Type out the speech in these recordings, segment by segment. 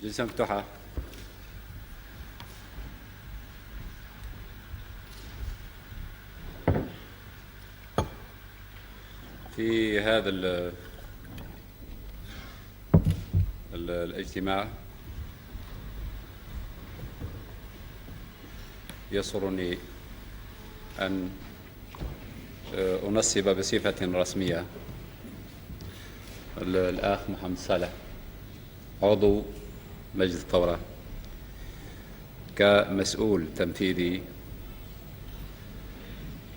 جلسة مفتوحة. في هذا الاجتماع يسرني أن أنصب بصفة رسمية الأخ محمد صالح عضو مجلس الثورة كمسؤول تنفيذي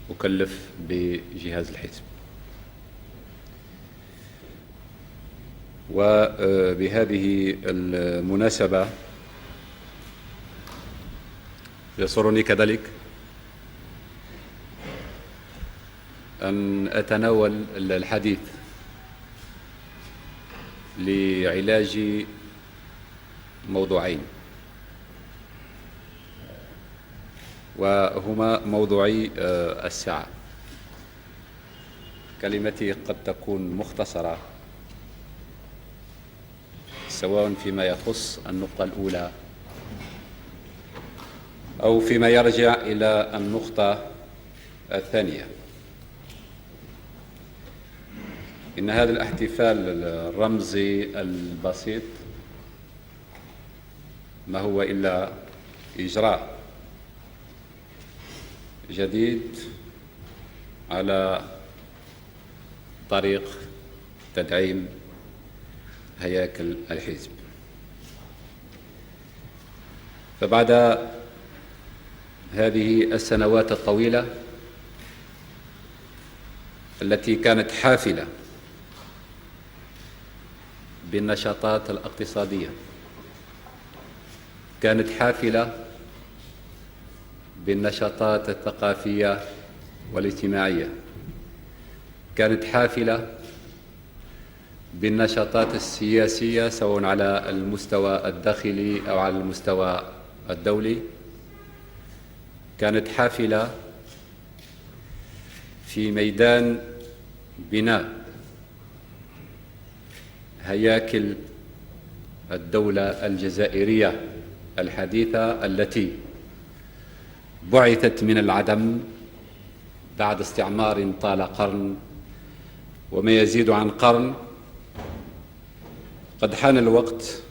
مكلف بجهاز الحزب. وبهذه المناسبة يسرني كذلك أن أتناول الحديث لعلاج موضوعين، وهما موضوعي الساعة. كلمتي قد تكون مختصرة سواء فيما يخص النقطة الأولى أو فيما يرجع إلى النقطة الثانية. إن هذا الاحتفال الرمزي البسيط ما هو إلا إجراء جديد على طريق تدعيم هياكل الحزب. فبعد هذه السنوات الطويلة التي كانت حافلة بالنشاطات الاقتصادية، كانت حافلة بالنشاطات الثقافية والاجتماعية، كانت حافلة بالنشاطات السياسية سواء على المستوى الداخلي أو على المستوى الدولي، كانت حافلة في ميدان بناء هياكل الدولة الجزائرية الحديثة التي بعثت من العدم بعد استعمار طال قرن وما يزيد عن قرن. قد حان الوقت،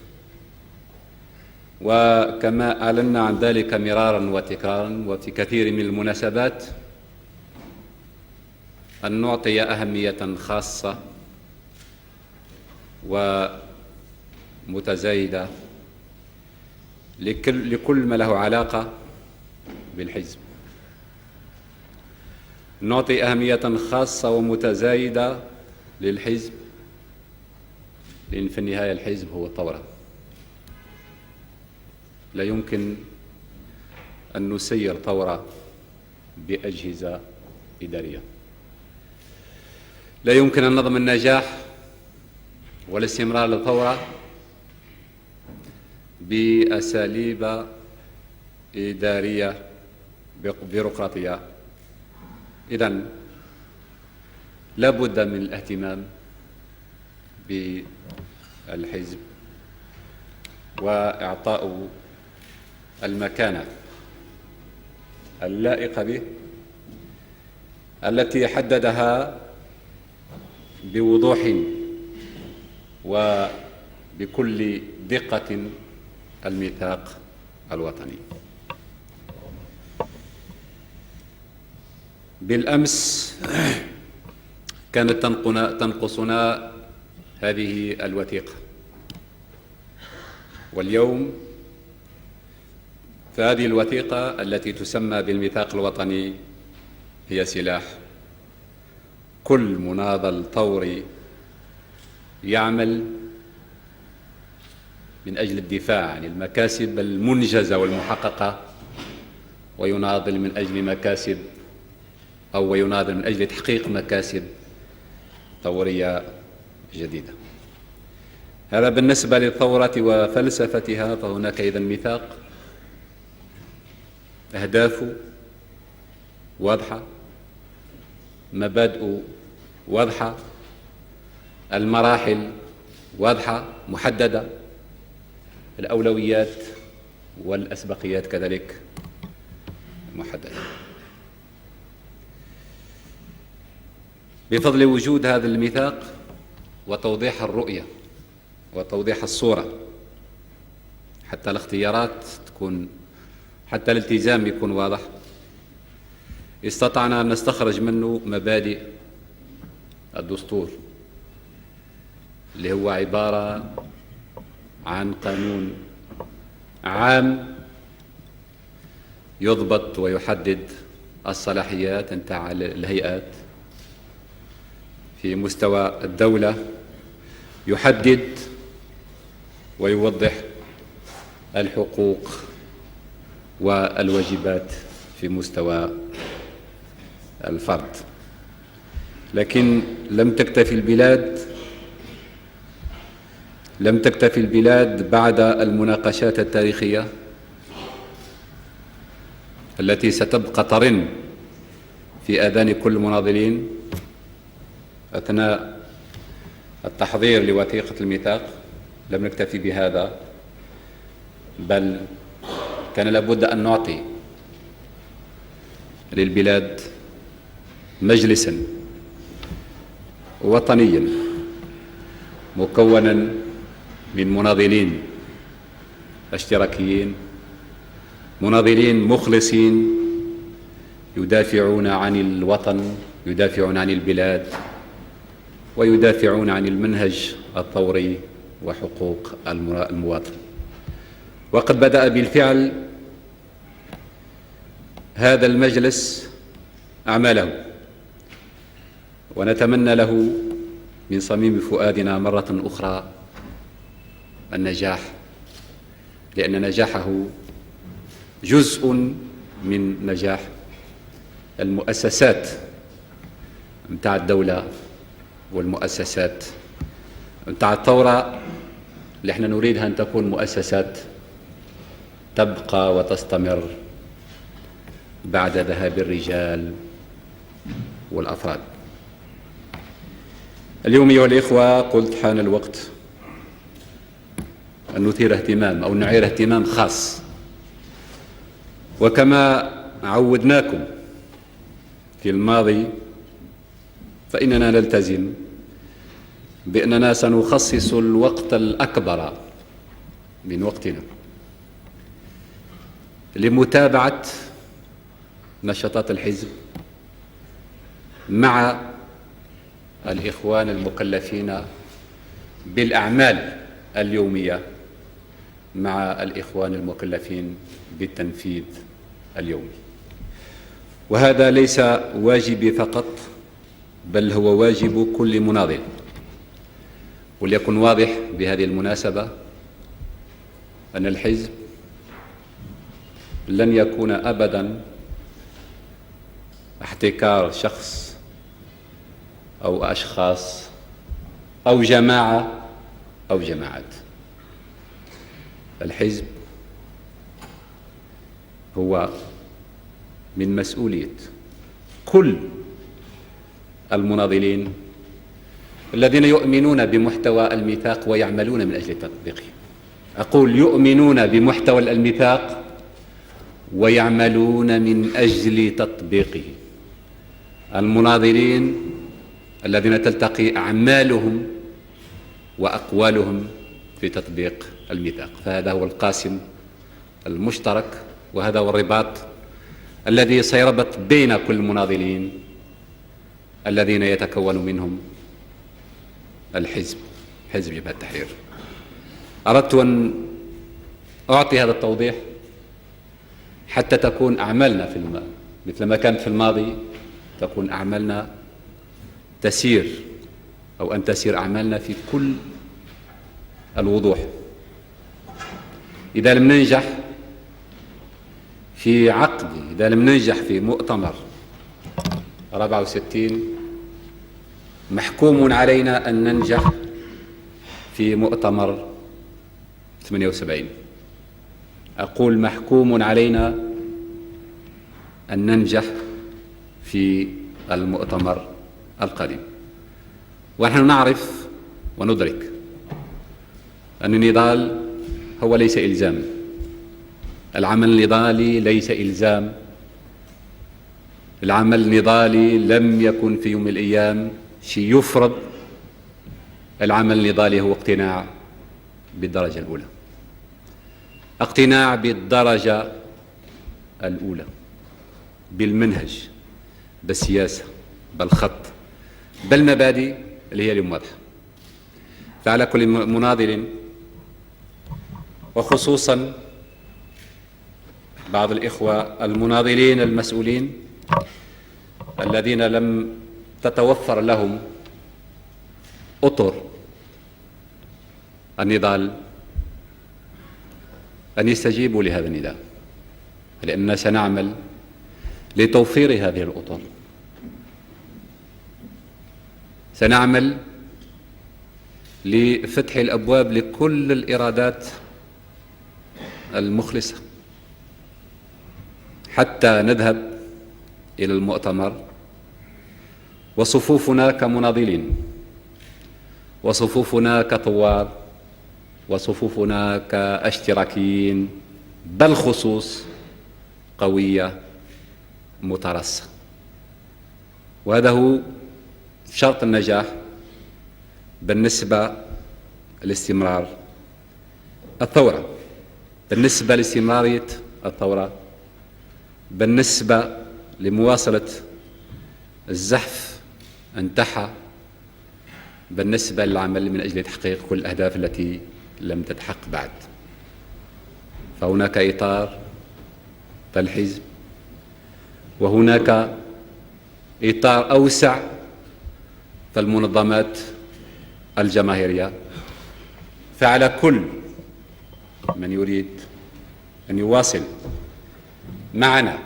وكما أعلنا عن ذلك مرارا وتكرارا وفي كثير من المناسبات، أن نعطي أهمية خاصة ومتزايدة لكل ما له علاقة بالحزب. نعطي أهمية خاصة ومتزايدة للحزب، لأن في النهاية الحزب هو الثورة. لا يمكن أن نسير ثورة بأجهزة إدارية، لا يمكن أن نضمن النجاح والاستمرار للثورة بأساليب إدارية بيروقراطية. إذن لا بد من الاهتمام بالحزب وإعطاء المكانة اللائقة به التي حددها بوضوح وبكل دقة الميثاق الوطني. بالأمس كانت تنقصنا هذه الوثيقة، واليوم فهذه الوثيقة التي تسمى بالميثاق الوطني هي سلاح كل مناضل ثوري يعمل من أجل الدفاع عن المكاسب المنجزة والمحققة، ويناضل من أجل مكاسب أو يناضل من أجل تحقيق مكاسب ثورية جديدة. هذا بالنسبة للثورة وفلسفتها، فهناك إذن ميثاق، أهداف واضحة، مبادئ واضحة، المراحل واضحة محددة، الأولويات والأسبقيات كذلك محددة. بفضل وجود هذا الميثاق وتوضيح الرؤية وتوضيح الصورة، حتى الاختيارات تكون، حتى الالتزام يكون واضح، استطعنا أن نستخرج منه مبادئ الدستور، اللي هو عبارة عن قانون عام يضبط ويحدد الصلاحيات نتاع الهيئات في مستوى الدولة، يحدد ويوضح الحقوق والواجبات في مستوى الفرد. لكن لم تكتفي البلاد بعد المناقشات التاريخية التي ستبقى ترن في آذان كل المناضلين أثناء التحضير لوثيقة الميثاق. لم نكتفي بهذا، بل كان لابد أن نعطي للبلاد مجلسا وطنيا مكونا من مناضلين اشتراكيين، مناضلين مخلصين يدافعون عن الوطن، يدافعون عن البلاد، ويدافعون عن المنهج الثوري وحقوق المواطن. وقد بدأ بالفعل هذا المجلس أعماله، ونتمنى له من صميم فؤادنا مرة أخرى النجاح، لأن نجاحه جزء من نجاح المؤسسات متاع الدولة والمؤسسات متاع الثورة، اللي احنا نريدها أن تكون مؤسسات تبقى وتستمر بعد ذهاب الرجال والأفراد. اليوم أيها الإخوة قلت حان الوقت أن نثير اهتمام أو نعير اهتمام خاص، وكما عودناكم في الماضي فإننا نلتزم بأننا سنخصص الوقت الأكبر من وقتنا لمتابعة نشاطات الحزب مع الإخوان المكلفين بالأعمال اليومية، مع الإخوان المكلفين بالتنفيذ اليومي. وهذا ليس واجبي فقط، بل هو واجب كل مناضل. وليكن واضح بهذه المناسبة أن الحزب لن يكون أبداً احتكار شخص أو أشخاص أو جماعة أو جماعات. الحزب هو من مسؤولية كل المناضلين الذين يؤمنون بمحتوى الميثاق ويعملون من أجل تطبيقه. أقول يؤمنون بمحتوى الميثاق ويعملون من أجل تطبيقه. المناضلين الذين تلتقي أعمالهم وأقوالهم في تطبيق الميثاق، فهذا هو القاسم المشترك، وهذا هو الرباط الذي سيربط بين كل المناضلين الذين يتكون منهم الحزب، حزب جبهة التحرير. أردت أن أعطي هذا التوضيح حتى تكون أعمالنا مثل ما كانت في الماضي، تكون أعمالنا تسير، أو أن تسير أعمالنا في كل الوضوح. إذا لم ننجح في عقد، إذا لم ننجح في مؤتمر 64، محكوم علينا أن ننجح في مؤتمر 78. أقول محكوم علينا أن ننجح في المؤتمر القادم. ونحن نعرف وندرك أن النضال هو ليس إلزام. العمل النضالي ليس إلزام. العمل النضالي لم يكن في يوم من الأيام شيء يفرض. العمل النضالي هو اقتناع بالدرجة الأولى، اقتناع بالدرجة الأولى، بالمنهج، بالسياسة، بالخط، بالمبادئ اللي هي اليوم واضحة. فعلى كل مناضل، وخصوصا بعض الإخوة المناضلين المسؤولين الذين لم تتوفر لهم أطر النضال، أن يستجيبوا لهذا النداء، لأننا سنعمل لتوفير هذه الأطر. سنعمل لفتح الأبواب لكل الإرادات المخلصة حتى نذهب إلى المؤتمر وصفوفنا كمناضلين، وصفوفنا كثوار، وصفوفنا كاشتراكيين، بل خصوص قوية مترصة. وهذا هو شرط النجاح بالنسبة لاستمرار الثورة، بالنسبة لاستمرارية الثورة، بالنسبة لمواصلة الزحف انتحى، بالنسبة للعمل من أجل تحقيق كل الأهداف التي لم تتحقق بعد. فهناك إطار الحزب، وهناك إطار أوسع في المنظمات الجماهيرية. فعلى كل من يريد أن يواصل معنا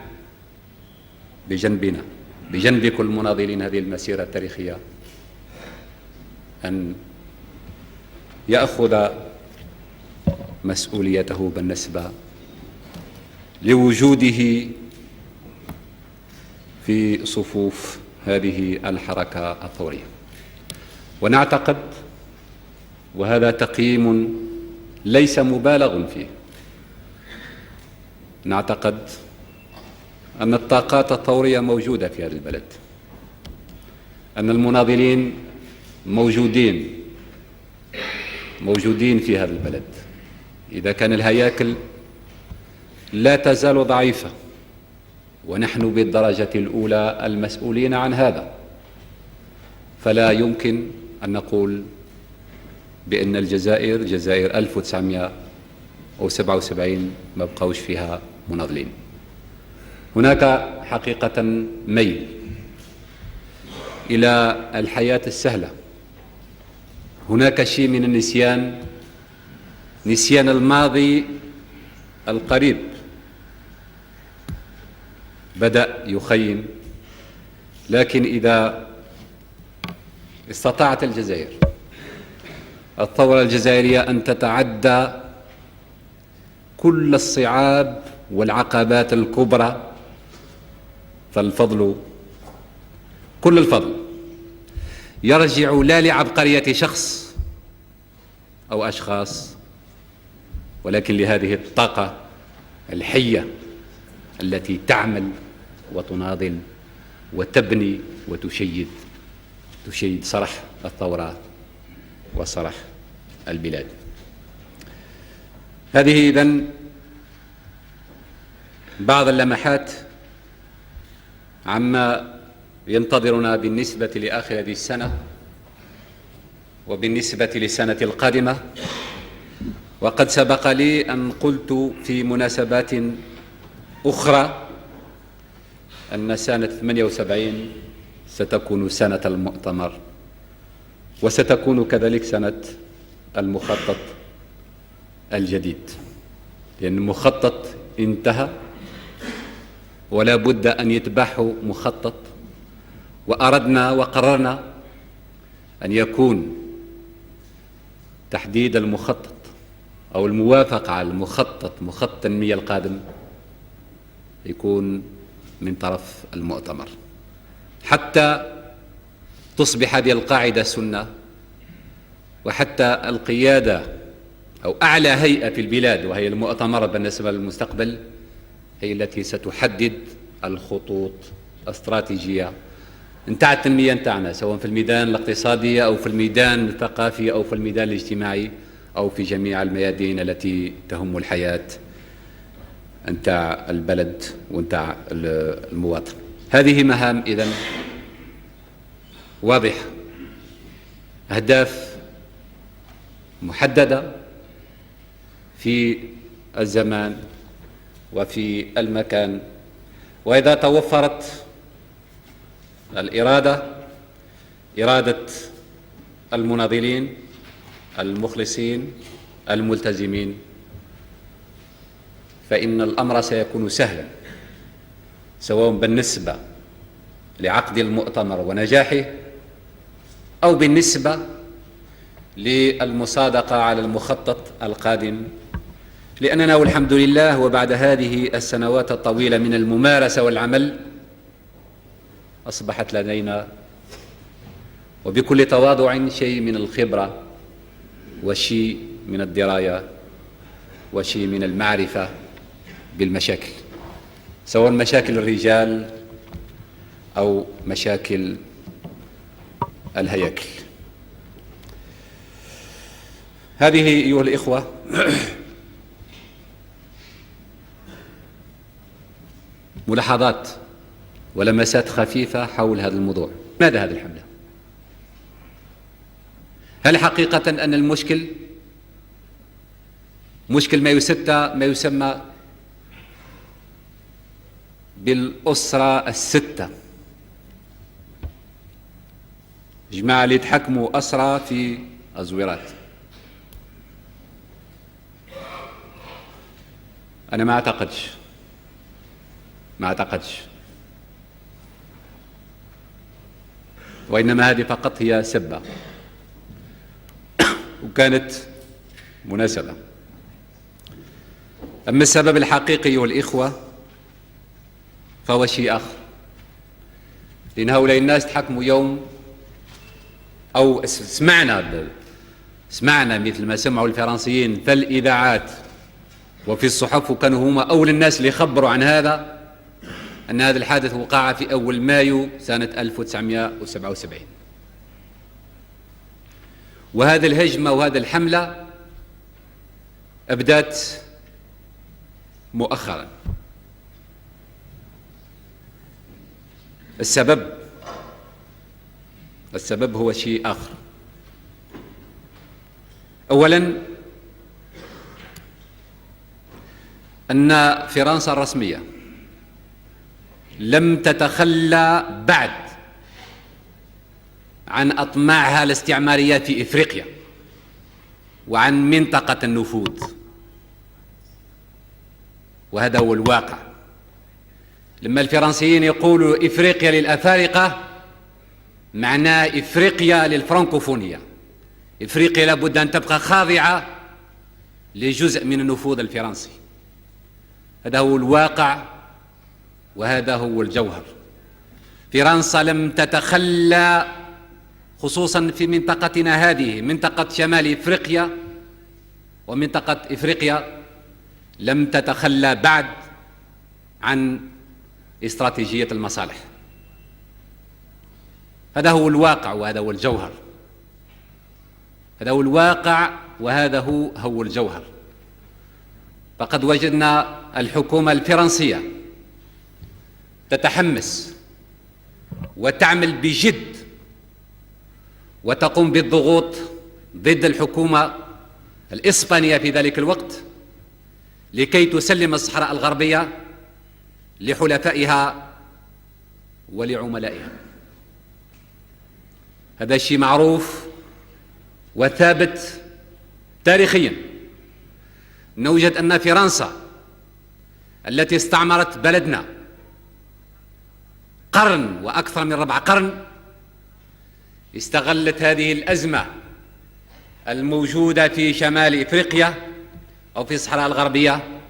بجنبنا، بجنب كل مناضلين هذه المسيرة التاريخية، أن يأخذ مسؤوليته بالنسبة لوجوده في صفوف هذه الحركة الثورية. ونعتقد، وهذا تقييم ليس مبالغ فيه، نعتقد أن الطاقات الثورية موجودة في هذا البلد، أن المناضلين موجودين في هذا البلد. إذا كان الهياكل لا تزال ضعيفة، ونحن بالدرجة الأولى المسؤولين عن هذا، فلا يمكن أن نقول بأن جزائر 1977 ما بقوش فيها مناضلين. هناك حقيقة ميل إلى الحياة السهلة، هناك شيء من النسيان، نسيان الماضي القريب بدأ يخيم. لكن إذا استطاعت الجزائر، الثورة الجزائرية، أن تتعدى كل الصعاب والعقبات الكبرى، فالفضل، كل الفضل يرجع لا لعبقرية شخص أو أشخاص، ولكن لهذه الطاقة الحية التي تعمل وتناضل وتبني وتشيد صرح الثورة وصرح البلاد. هذه إذن بعض اللمحات عما ينتظرنا بالنسبة لآخر هذه السنة وبالنسبة للسنة القادمة. وقد سبق لي أن قلت في مناسبات أخرى أن سنة 78 ستكون سنة المؤتمر، وستكون كذلك سنة المخطط الجديد، لأن المخطط انتهى ولا بد أن يتبعه مخطط. وأردنا وقررنا أن يكون تحديد المخطط أو الموافقة على المخطط، مخطط التنمية القادم، يكون من طرف المؤتمر، حتى تصبح هذه القاعدة سنة، وحتى القيادة أو أعلى هيئة في البلاد، وهي المؤتمر بالنسبة للمستقبل، هي التي ستحدد الخطوط الاستراتيجية نتاع التنمية نتاعنا، سواء في الميدان الاقتصادي أو في الميدان الثقافي أو في الميدان الاجتماعي أو في جميع الميادين التي تهم الحياة نتاع البلد ونتاع المواطن. هذه مهام إذن واضحة، أهداف محددة في الزمان وفي المكان، وإذا توفرت الإرادة، إرادة المناضلين المخلصين الملتزمين، فإن الأمر سيكون سهلا، سواء بالنسبة لعقد المؤتمر ونجاحه أو بالنسبة للمصادقة على المخطط القادم، لأننا والحمد لله وبعد هذه السنوات الطويلة من الممارسة والعمل أصبحت لدينا وبكل تواضع شيء من الخبرة وشيء من الدراية وشيء من المعرفة بالمشاكل، سواء مشاكل الرجال أو مشاكل الهياكل. هذه أيها الإخوة ملاحظات ولمسات خفيفة حول هذا الموضوع. ماذا هذه الحملة؟ هل حقيقة أن المشكل مشكل ما يسمى بالأسرة الستة، جماعة اللي يتحكموا أسرى في الزويرات؟ أنا ما أعتقدش، وإنما هذه فقط هي سبة وكانت مناسبة. أما السبب الحقيقي أيها الإخوة فهو شيء آخر، لأن هؤلاء الناس تحكموا يوم، أو سمعنا مثل ما سمعوا الفرنسيين في الإذاعات وفي الصحف، وكانوا هم أول الناس اللي يخبروا عن هذا، أن هذا الحادث وقع في أول مايو سنة 1977. وهذه الهجمة وهذه الحملة أبدأت مؤخرا. السبب هو شيء آخر. أولا أن فرنسا الرسمية لم تتخلى بعد عن أطماعها الاستعمارية في إفريقيا وعن منطقة النفوذ، وهذا هو الواقع. لما الفرنسيين يقولوا إفريقيا للأفارقة معناه إفريقيا للفرنكوفونية، إفريقيا لابد أن تبقى خاضعة لجزء من النفوذ الفرنسي. هذا هو الواقع وهذا هو الجوهر. فرنسا لم تتخلى، خصوصا في منطقتنا هذه، منطقة شمال إفريقيا ومنطقة إفريقيا، لم تتخلى بعد عن استراتيجية المصالح. هذا هو الواقع وهذا هو الجوهر. هذا هو الواقع وهذا هو الجوهر. فقد وجدنا الحكومة الفرنسية تتحمس وتعمل بجد وتقوم بالضغوط ضد الحكومة الإسبانية في ذلك الوقت لكي تسلم الصحراء الغربية لحلفائها ولعملائها. هذا الشيء معروف وثابت تاريخيا. نوجد أن فرنسا التي استعمرت بلدنا قرن وأكثر من ربع قرن استغلت هذه الأزمة الموجودة في شمال إفريقيا أو في الصحراء الغربية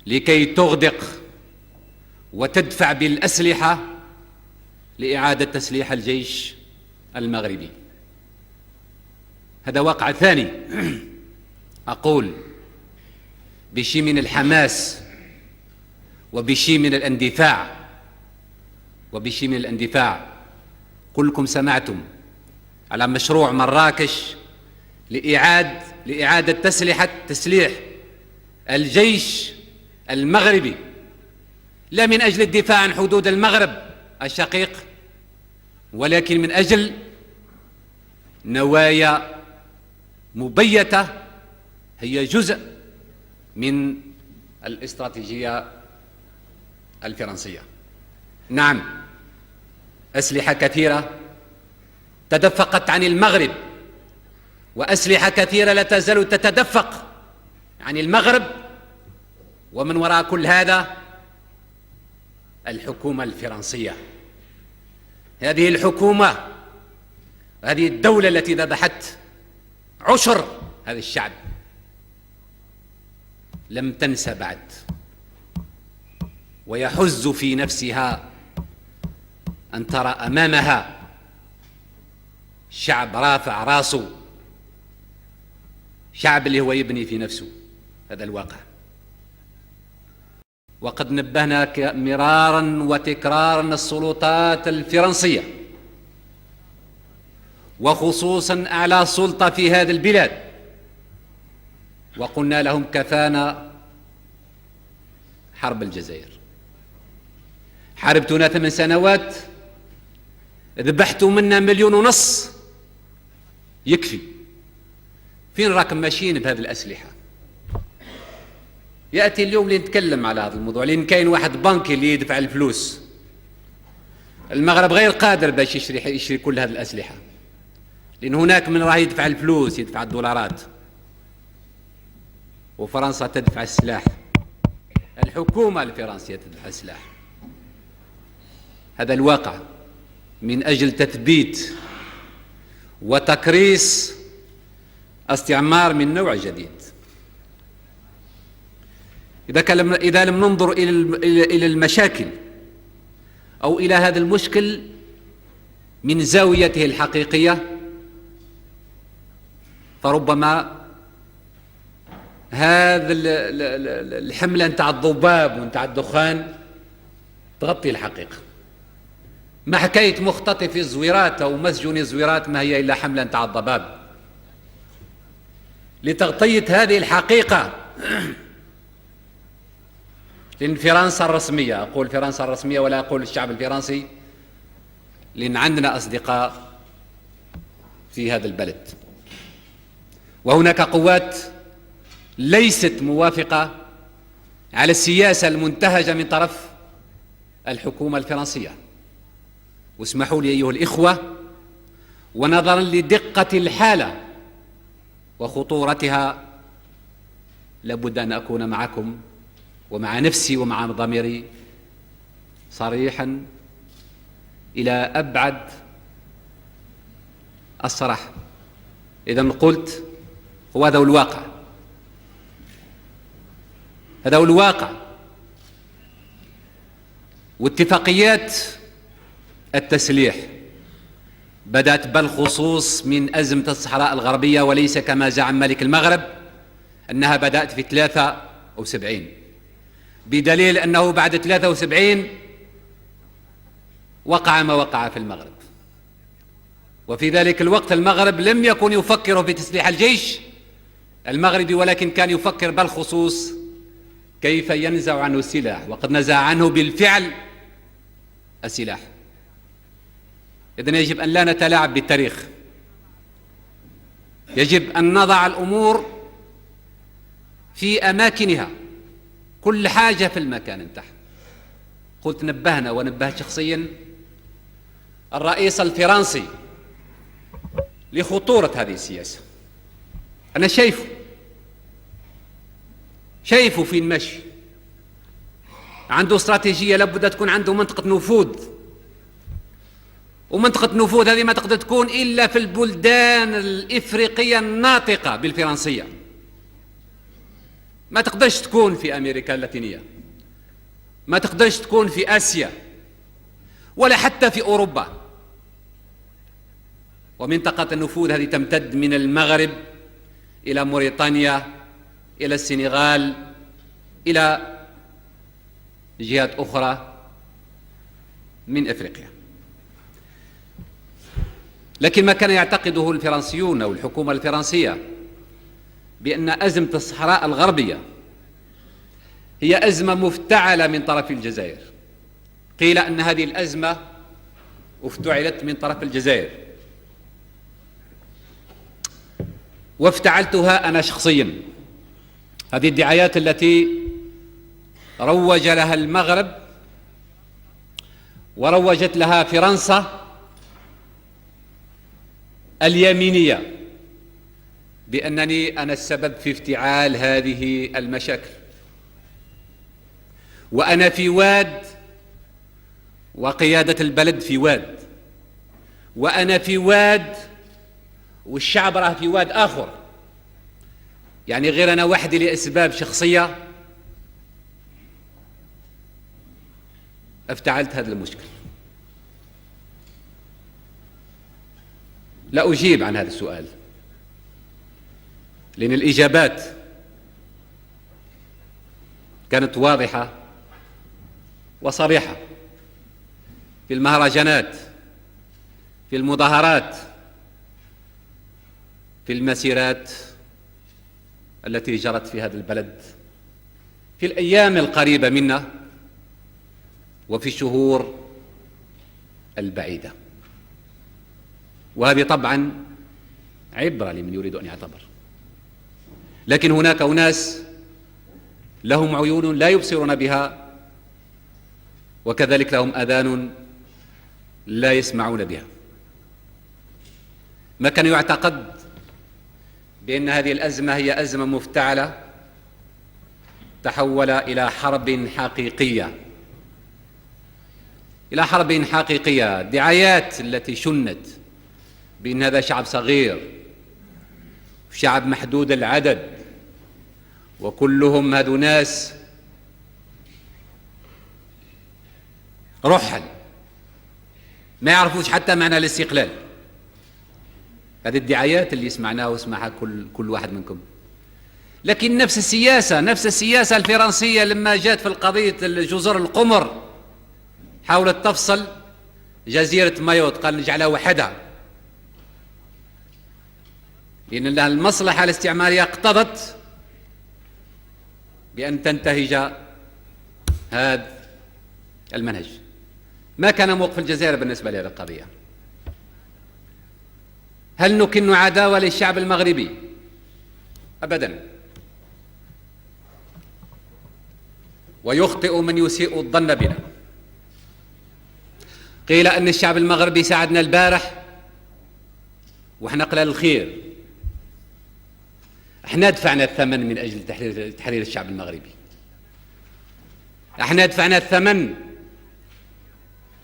لكي تغدق وتدفع بالأسلحة لإعادة تسليح الجيش المغربي. هذا واقع ثاني. أقول بشيء من الحماس وبشيء من الاندفاع كلكم سمعتم على مشروع مراكش لإعادة تسليح الجيش المغربي، لا من أجل الدفاع عن حدود المغرب الشقيق، ولكن من أجل نوايا مبيتة هي جزء من الاستراتيجية الفرنسية. نعم، أسلحة كثيرة تدفقت عن المغرب، وأسلحة كثيرة لا تزال تتدفق عن المغرب، ومن وراء كل هذا الحكومة الفرنسية. هذه الحكومة، هذه الدولة التي ذبحت عشر هذا الشعب لم تنس بعد، ويحز في نفسها أن ترى أمامها شعب رافع راسه، شعب اللي هو يبني في نفسه. هذا الواقع. وقد نبهنا مرارا وتكرارا السلطات الفرنسية، وخصوصا أعلى سلطة في هذه البلاد، وقلنا لهم كفانا حرب الجزائر. حاربتونا 8 سنوات، ذبحتوا منا 1.5 مليون، يكفي. فين راكم ماشيين بهذه الأسلحة؟ يأتي اليوم لنتكلم على هذا الموضوع، لأن كاين واحد بنكي اللي يدفع الفلوس. المغرب غير قادر باش يشري كل هذه الأسلحة، لأن هناك من راه يدفع الفلوس، يدفع الدولارات، وفرنسا تدفع السلاح. الحكومة الفرنسية تدفع السلاح. هذا الواقع من أجل تثبيت وتكريس استعمار من نوع جديد. إذا لم ننظر إلى المشاكل أو إلى هذا المشكل من زاويته الحقيقية، فربما هذا الحملة نتاع الضباب ونتاع الدخان تغطي الحقيقة. ما حكاية مختطف الزويرات أو مسجون الزويرات ما هي إلا حملة نتاع الضباب لتغطية هذه الحقيقة. لأن فرنسا الرسمية، أقول فرنسا الرسمية ولا أقول الشعب الفرنسي، لأن عندنا أصدقاء في هذا البلد، وهناك قوات ليست موافقة على السياسة المنتهجة من طرف الحكومة الفرنسية. واسمحوا لي أيها الإخوة، ونظرا لدقة الحالة وخطورتها، لابد أن أكون معكم ومع نفسي ومع ضميري صريحا إلى أبعد الصراحة. إذا قلت هذا هو الواقع، هذا هو الواقع. واتفاقيات التسليح بدأت بالخصوص من أزمة الصحراء الغربية، وليس كما زعم ملك المغرب أنها بدأت في 73، بدليل أنه بعد 73 وقع ما وقع في المغرب. وفي ذلك الوقت المغرب لم يكن يفكر في تسليح الجيش المغربي، ولكن كان يفكر بالخصوص كيف ينزع عنه السلاح، وقد نزع عنه بالفعل السلاح. إذن يجب أن لا نتلاعب بالتاريخ، يجب أن نضع الأمور في أماكنها، كل حاجة في المكان انتهى. قلت نبهنا ونبهت شخصيا الرئيس الفرنسي لخطورة هذه السياسة. أنا شايفه في المشي، عنده استراتيجية، لابد تكون عنده منطقة نفوذ، ومنطقة نفوذ هذه ما تقدر تكون إلا في البلدان الإفريقية الناطقة بالفرنسية، ما تقدرش تكون في أمريكا اللاتينية، ما تقدرش تكون في آسيا، ولا حتى في أوروبا. ومنطقة النفوذ هذه تمتد من المغرب إلى موريتانيا إلى السنغال، إلى جهات أخرى من أفريقيا. لكن ما كان يعتقده الفرنسيون أو الحكومة الفرنسية بأن أزمة الصحراء الغربية هي أزمة مفتعلة من طرف الجزائر. قيل أن هذه الأزمة افتعلت من طرف الجزائر، وافتعلتها أنا شخصيا. هذه الدعايات التي روج لها المغرب وروجت لها فرنسا اليمينية بأنني أنا السبب في افتعال هذه المشاكل، وأنا في واد وقيادة البلد في واد، وأنا في واد والشعب راه في واد آخر، يعني غير أنا وحدي لأسباب شخصية افتعلت هذا المشكل. لا أجيب عن هذا السؤال، لأن الإجابات كانت واضحة وصريحة في المهرجانات، في المظاهرات، في المسيرات التي جرت في هذا البلد في الأيام القريبة منا وفي الشهور البعيدة. وهذه طبعا عبرة لمن يريد أن يعتبر. لكن هناك أناس لهم عيون لا يبصرون بها، وكذلك لهم آذان لا يسمعون بها. ما كان يعتقد بأن هذه الأزمة هي أزمة مفتعلة تحول إلى حرب حقيقية، إلى حرب حقيقية. الدعايات التي شنت بأن هذا شعب صغير، شعب محدود العدد، وكلهم هذو ناس رحل ما يعرفوش حتى معنى الاستقلال. هذه الدعايات اللي سمعناها وسمعها كل واحد منكم. لكن نفس السياسة الفرنسية لما جاءت في القضية جزر القمر حاولت تفصل جزيرة مايوت، قال نجعلها وحدها، لأن المصلحة الاستعمارية اقتضت بأن تنتهج هذا المنهج. ما كان موقف الجزائر بالنسبة لهذه القضية. هل نكن عداوة للشعب المغربي؟ أبدا. ويخطئ من يسيء الظن بنا. قيل أن الشعب المغربي ساعدنا البارح وإحنا قلال الخير. احنا دفعنا الثمن من أجل تحرير الشعب المغربي. احنا دفعنا الثمن.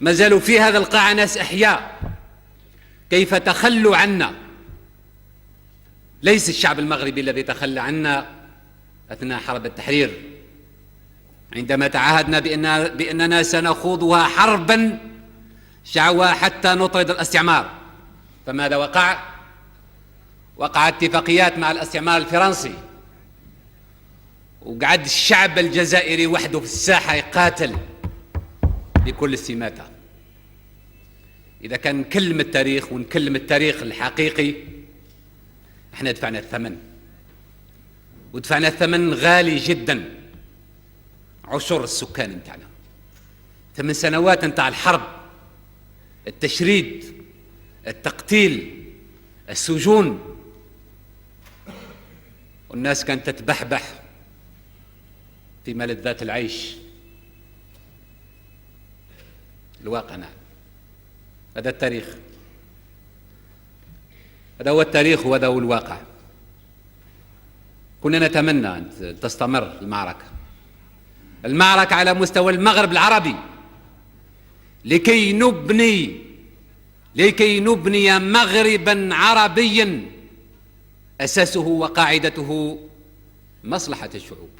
ما زالوا في هذا القاعة ناس أحياء كيف تخلوا عنا. ليس الشعب المغربي الذي تخلى عنا أثناء حرب التحرير، عندما تعاهدنا بأننا سنخوضها حربا شعوى حتى نطرد الاستعمار. فماذا وقع؟ وقع اتفاقيات مع الاستعمار الفرنسي، وقعد الشعب الجزائري وحده في الساحة يقاتل بكل استماتة. إذا كان نكلم التاريخ ونكلم التاريخ الحقيقي، احنا دفعنا الثمن، ودفعنا الثمن غالي جدا. عشر السكان متاعنا، 8 سنوات نتاع الحرب، التشريد، التقتيل، السجون، والناس كانت تتبحبح في ملذات العيش. الواقع نعم، هذا التاريخ، هذا هو التاريخ وهذا هو الواقع. كنا نتمنى أن تستمر المعركة على مستوى المغرب العربي لكي نبني مغربا عربيا أساسه وقاعدته مصلحة الشعوب.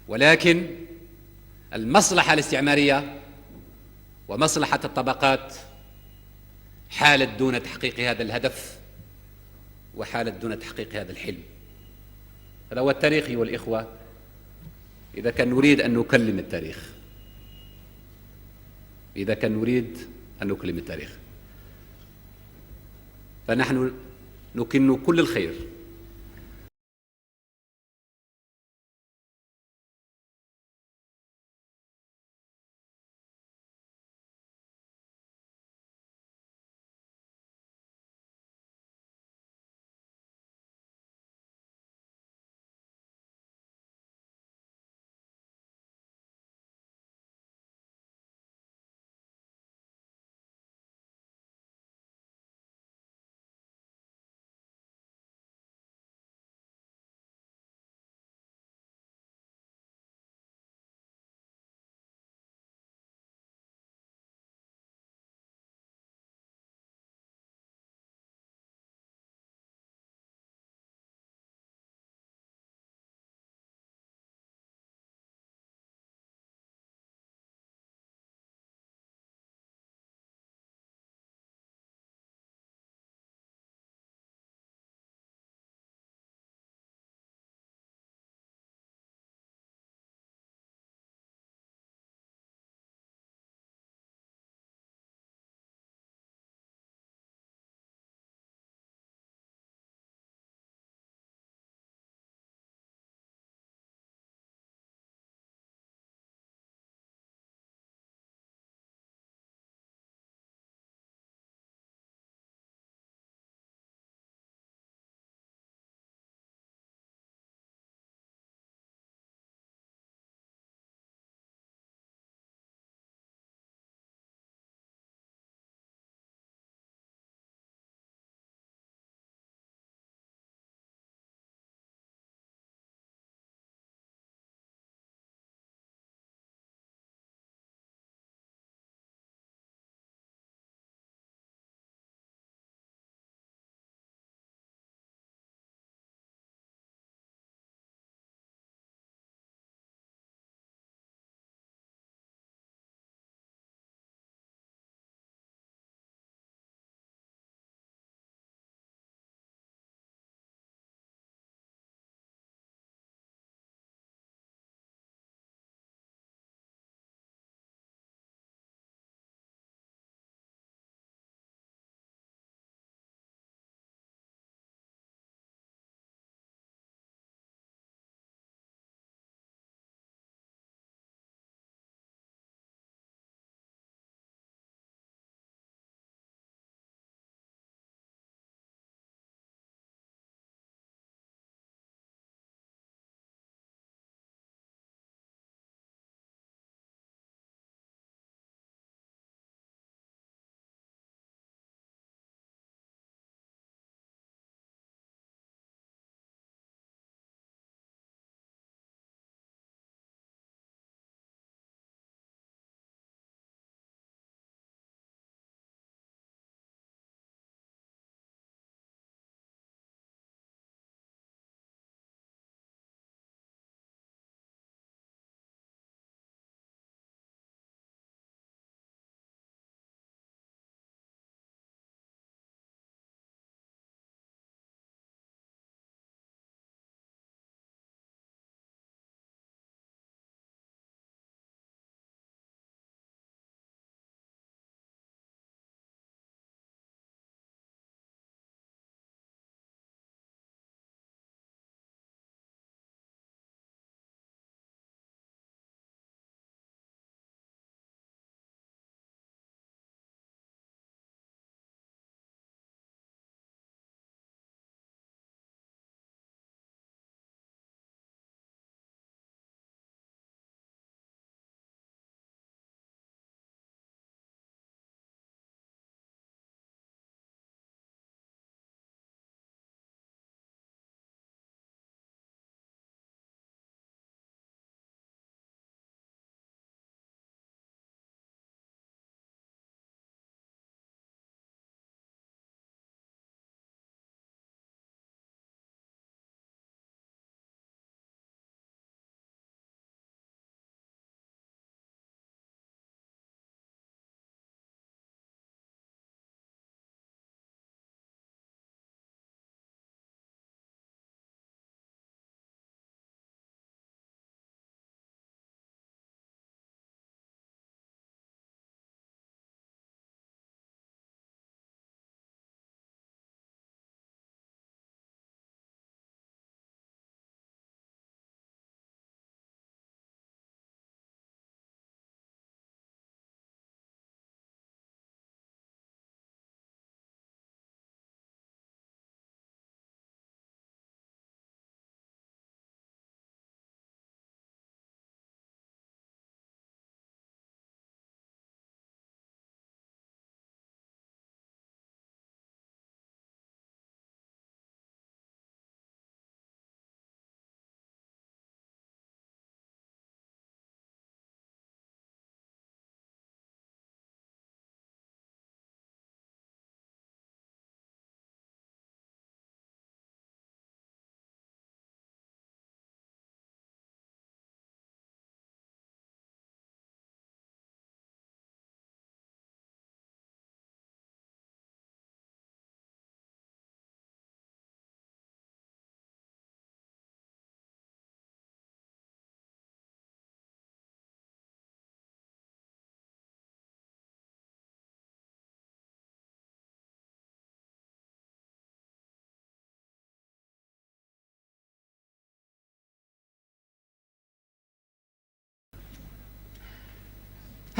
ولكن المصلحة الاستعمارية ومصلحة الطبقات حالت دون تحقيق هذا الهدف، وحالت دون تحقيق هذا الحلم. هذا هو التاريخ أيها الإخوة. إذا كان نريد أن نكلم التاريخ، إذا كان نريد أن نكلم التاريخ، فنحن نكن كل الخير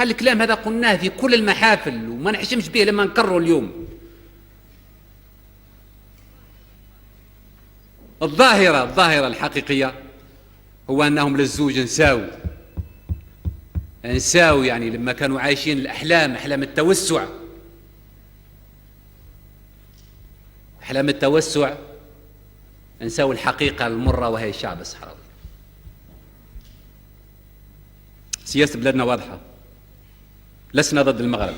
هالكلام هذا قلناه في كل المحافل وما نحشمش به لما نكرره اليوم. الظاهرة الحقيقية هو أنهم للزوج نساو يعني لما كانوا عايشين الأحلام، أحلام التوسع نساو الحقيقة المرة وهي الشعب الصحراوي. سياسة بلادنا واضحة، لسنا ضد المغرب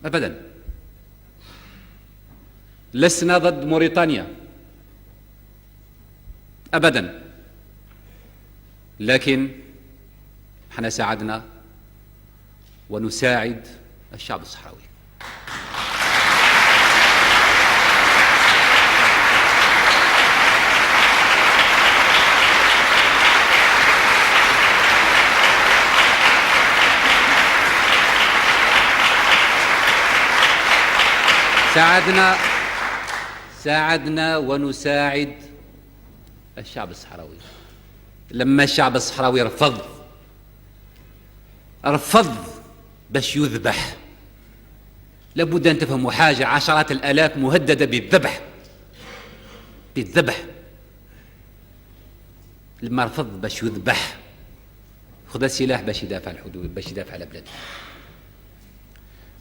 أبدا، لسنا ضد موريتانيا أبدا، لكن احنا ساعدنا ونساعد الشعب الصحراوي. ساعدنا ونساعد الشعب الصحراوي. لما الشعب الصحراوي رفض باش يذبح، لابد أن تفهموا حاجة، عشرات الآلاف مهددة بالذبح. لما رفض باش يذبح خذ السلاح باش يدافع الحدود، باش يدافع على بلاده.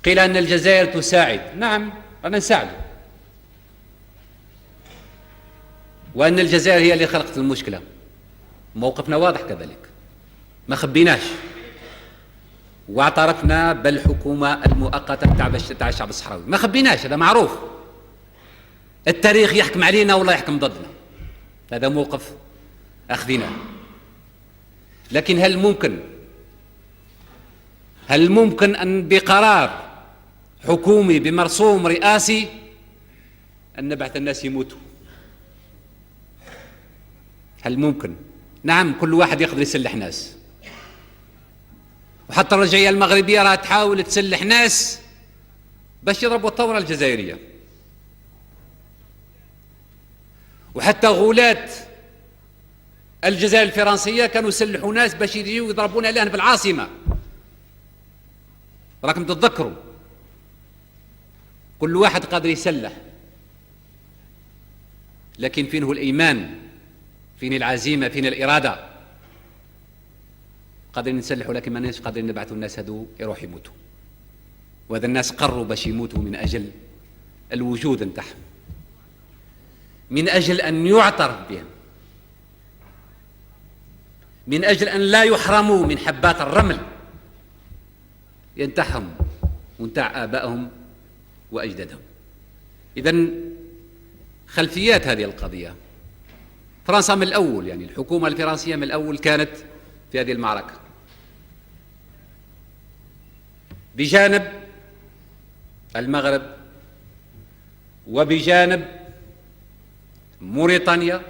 قيل أن الجزائر تساعد، نعم أنا نساعد، وأن الجزائر هي اللي خلقت المشكلة، موقفنا واضح كذلك، ما خبيناش، واعترفنا بالحكومة المؤقتة تاع الشعب الصحراوي، ما خبيناش، هذا معروف، التاريخ يحكم علينا ولا يحكم ضدنا، هذا موقف أخذناه. لكن هل ممكن أن بقرار حكومي بمرسوم رئاسي أن نبعث الناس يموتوا؟ هل ممكن؟ نعم، كل واحد يقدر يسلح ناس، وحتى الرجعية المغربية راها تحاول تسلح ناس باش يضربوا الثورة الجزائرية، وحتى غولات الجزائر الفرنسية كانوا يسلحوا ناس باش يجيوا يضربونا الآن في العاصمة، راكم تتذكروا. كل واحد قادر يسلح، لكن فين هو الإيمان، فين العزيمة، فين الإرادة؟ قادرين نسلحوا لكن ما ناش قادرين نبعثوا الناس هذو يروح يموتوا، وهذا الناس قرروا باش يموتوا من أجل الوجود نتاعهم، من أجل أن يعترف بهم، من أجل أن لا يحرموا من حبات الرمل ينتحهم ونتاع آبائهم وأجدادهم. إذن خلفيات هذه القضية، فرنسا من الأول، يعني الحكومة الفرنسية من الأول كانت في هذه المعركة، بجانب المغرب وبجانب موريتانيا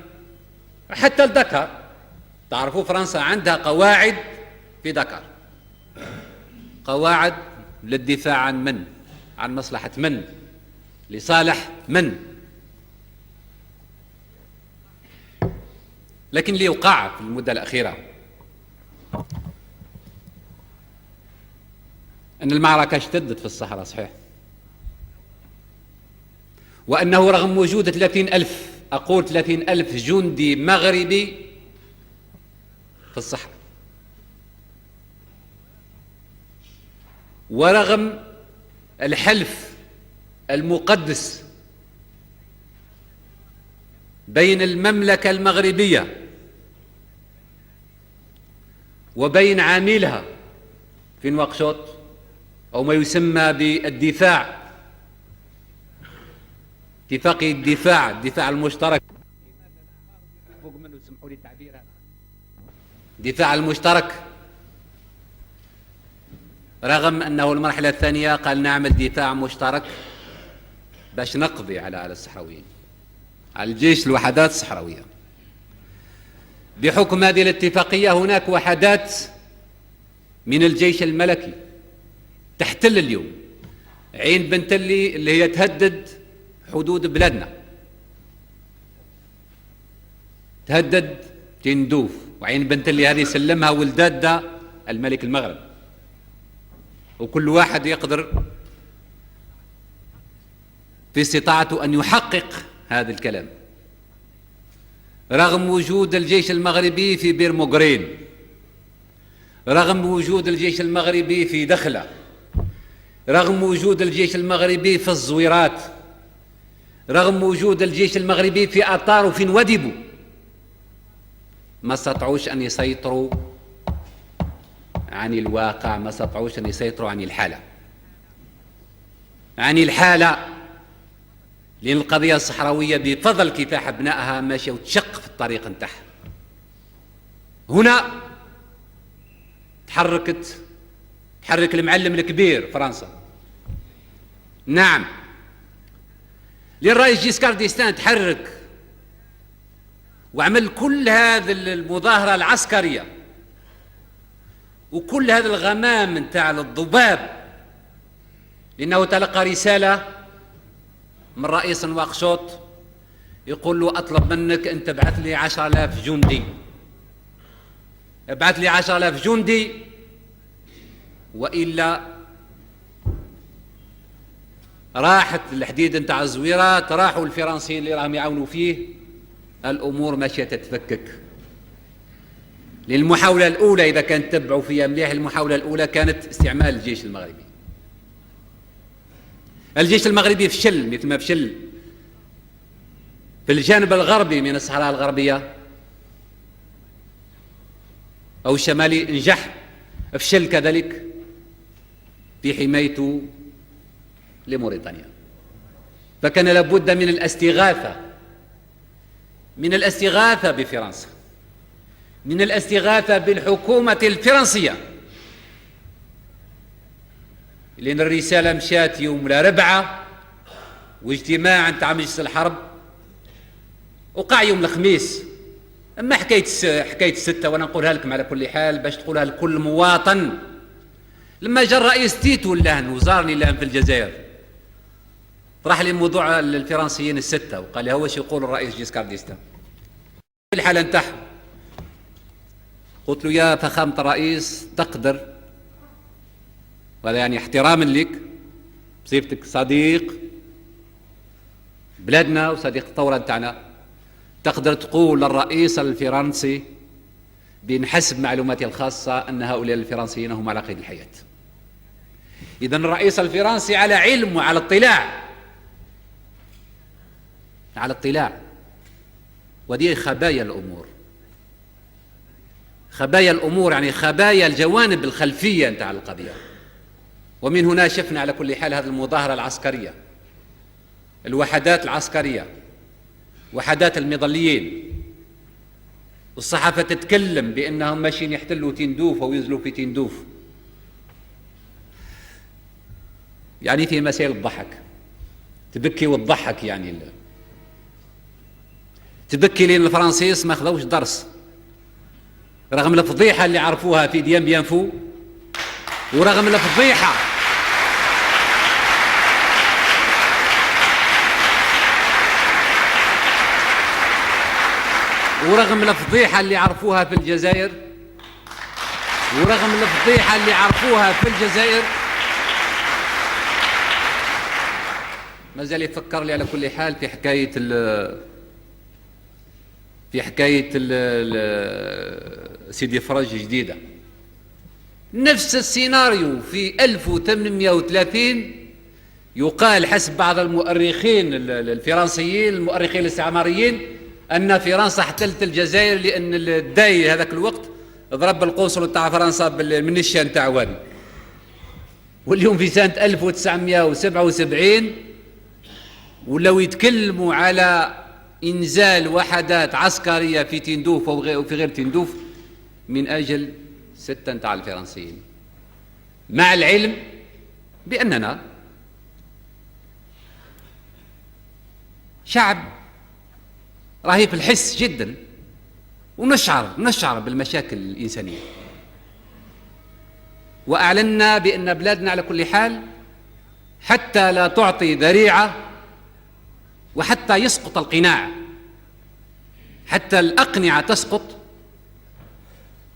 حتى دكار. تعرفوا فرنسا عندها قواعد في دكار، قواعد للدفاع عن من؟ عن مصلحة من؟ لصالح من؟ لكن اللي وقع في المدة الأخيرة أن المعركة اشتدت في الصحراء، صحيح، وأنه رغم وجود 30,000، أقول 30,000 جندي مغربي في الصحراء، ورغم الحلف المقدس بين المملكة المغربية وبين عاملها في نواكشوط، أو ما يسمى بالدفاع، اتفاقية الدفاع المشترك، فوق منه سمحوا لي التعبير، الدفاع المشترك، رغم أنه المرحلة الثانية قال نعمل دفاع مشترك باش نقضي على الصحراويين، على الجيش، الوحدات الصحراوية. بحكم هذه الاتفاقية هناك وحدات من الجيش الملكي تحتل اليوم عين بنتلي اللي هي تهدد حدود بلادنا، تهدد تندوف، وعين بنتلي هذه سلمها ولداد الملك المغرب. وكل واحد يقدر في استطاعته أن يحقق هذا الكلام، رغم وجود الجيش المغربي في بير موغرين، رغم وجود الجيش المغربي في دخلة، رغم وجود الجيش المغربي في الزويرات، رغم وجود الجيش المغربي في أطار وفي نوادبو، ما استطاعوش أن يسيطروا عن الواقع، ما استطاعوش أن يسيطروا عن الحالة، لأن القضية الصحراوية بفضل كفاح أبنائها ماشية وتشق في الطريق نتاعها. هنا تحرك المعلم الكبير فرنسا، نعم، للرئيس جيسكار ديستان تحرك وعمل كل هذه المظاهرة العسكرية وكل هذا الغمام نتاع الضباب، لأنه تلقى رسالة من رئيس نواكشوط يقول له أطلب منك أن تبعث لي 10,000 جندي، ابعث لي 10,000 جندي وإلا راحت الحديد نتاع الزويرات، راحوا الفرنسيين اللي راهم يعاونوا فيه، الأمور ماشية تتفكك. للمحاولة الأولى إذا كانت تبعوا فيها مليح، المحاولة الأولى كانت استعمال الجيش المغربي. الجيش المغربي فشل مثل ما فشل في الجانب الغربي من الصحراء الغربية أو الشمالي، نجح، فشل كذلك في حمايته لموريتانيا. فكان لابد من الاستغاثة بفرنسا، من الاستغاثة بالحكومة الفرنسية، لأن الرسالة مشات يوم الأربعاء واجتماع نتاع مجلس الحرب وقع يوم الخميس. أما حكاية الستة وأنا نقولها لكم على كل حال باش تقولها لكل مواطن. لما جاء الرئيس تيتو اللهن وزارني اللهن في الجزائر، طرح لي موضوع الفرنسيين الستة وقال لي هو شو يقول الرئيس جيسكار ديستان في الحالة نتاعهم. قلت له يا فخامة الرئيس تقدر، وهذا يعني احتراما لك بصفتك صديق بلادنا وصديق الثورة نتاعنا، تقدر تقول للرئيس الفرنسي بأن حسب معلوماتي الخاصة أن هؤلاء الفرنسيين هم على قيد الحياة. إذن الرئيس الفرنسي على علم وعلى اطلاع، ودي خبايا الأمور، يعني خبايا الجوانب الخلفية نتاع القضية. ومن هنا شفنا على كل حال هذه المظاهرة العسكرية، الوحدات العسكرية، وحدات المظليين، والصحافة تتكلم بأنهم ماشيين يحتلوا تندوف أو ينزلوا في تندوف. يعني في مسائل الضحك، تبكي وتضحك، يعني تبكي لأن الفرنسيس ما خذوش درس، رغم الفضيحة اللي عرفوها في ديان بيانفو، ورغم الفضيحة اللي عرفوها في الجزائر، ما زال يفكر لي على كل حال في حكاية سيدي فرج جديدة. نفس السيناريو في 1830 يقال حسب بعض المؤرخين الفرنسيين، المؤرخين الاستعماريين، أن فرنسا احتلت الجزائر لأن الداي هذاك الوقت ضرب القنصل تاع فرنسا بالمنشة نتاع وادي. واليوم في سنة 1977 ولو يتكلموا على إنزال وحدات عسكرية في تندوف وفي غير تندوف من أجل ستة نتاع الفرنسيين، مع العلم بأننا شعب رهيب الحس جدا، ونشعر بالمشاكل الإنسانية، وأعلنا بأن بلادنا على كل حال حتى لا تعطي ذريعة وحتى يسقط القناع، حتى الأقنعة تسقط،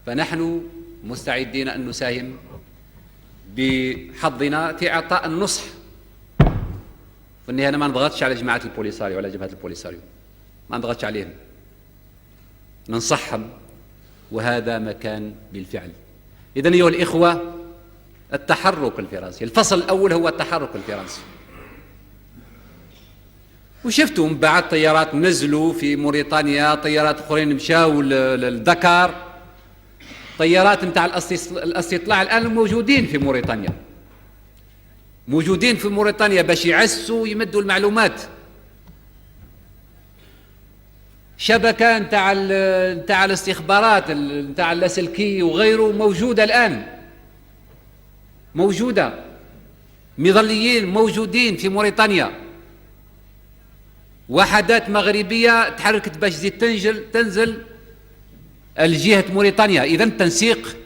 فنحن مستعدين أن نساهم بحظنا في إعطاء النصح. في النهاية أنا ما نضغطش على جماعة البوليساريو ولا جبهة البوليساريو، ما نضغطش عليهم، ننصحهم، وهذا ما كان بالفعل. إذن أيها الإخوة، التحرك الفرنسي، الفصل الأول هو التحرك الفرنسي. وشفتوا من بعد طيارات نزلوا في موريتانيا، طيارات أخرين مشاو لدكار، طيارات متاع الاستطلاع الآن موجودين في موريتانيا، موجودين في موريتانيا باش يعسوا يمدوا المعلومات. شبكة نتاع الاستخبارات نتاع اللاسلكي وغيره موجودة الآن، موجودة، مظليين موجودين في موريتانيا، وحدات مغربية تحركت باش تزيد تنزل الجهة موريتانيا. إذن التنسيق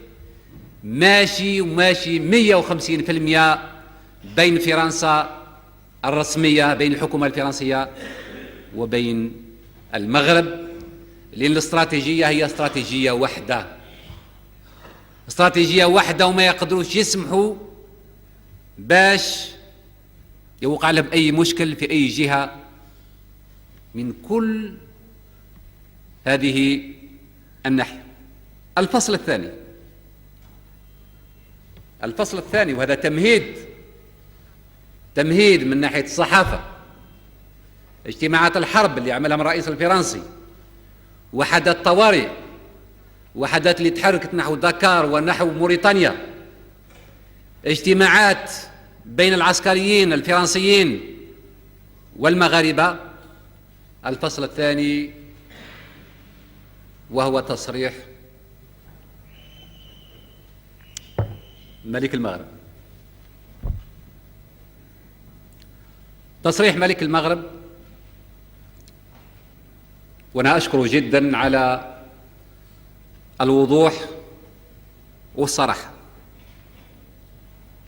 ماشي 150% بين فرنسا الرسمية، بين الحكومة الفرنسية وبين المغرب، لأن الاستراتيجية هي استراتيجية واحدة، استراتيجية واحدة، وما يقدروش يسمحوا باش يوقع لهم أي مشكل في أي جهة من كل هذه الناحية. الفصل الثاني، وهذا تمهيد من ناحية الصحافة، اجتماعات الحرب اللي عملها الرئيس الفرنسي، وحدات طوارئ، وحدات اللي تحركت نحو دكار ونحو موريتانيا، اجتماعات بين العسكريين الفرنسيين والمغاربة. الفصل الثاني وهو تصريح ملك المغرب. تصريح ملك المغرب، وأنا أشكره جدا على الوضوح والصراحة،